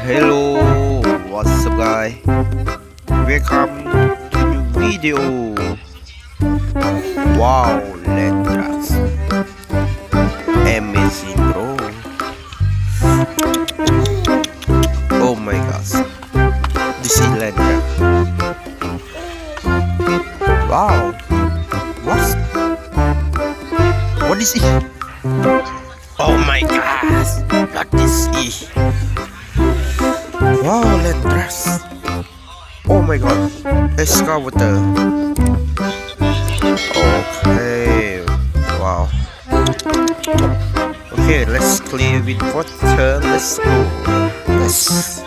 Hello, what's up guys? Welcome to new video. Wow, let's amazing bro. Oh my gosh, this is Lendra. Wow, what is it? Oh my gosh, what is it? Wow, let's. Oh my god, Excavator. Okay, wow. Okay, let's clear with water. Let's go. Yes.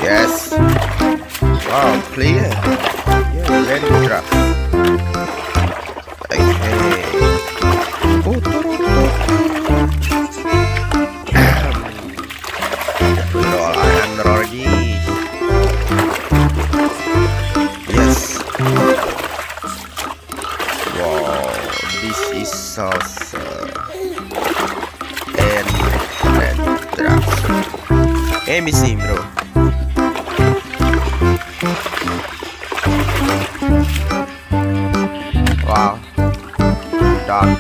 Yes. Wow, clear. Yeah, let it drop. Okay. Put all iron ready. Yes. Wow, this is salsa. And let drop. Let me see, bro. Wow, done.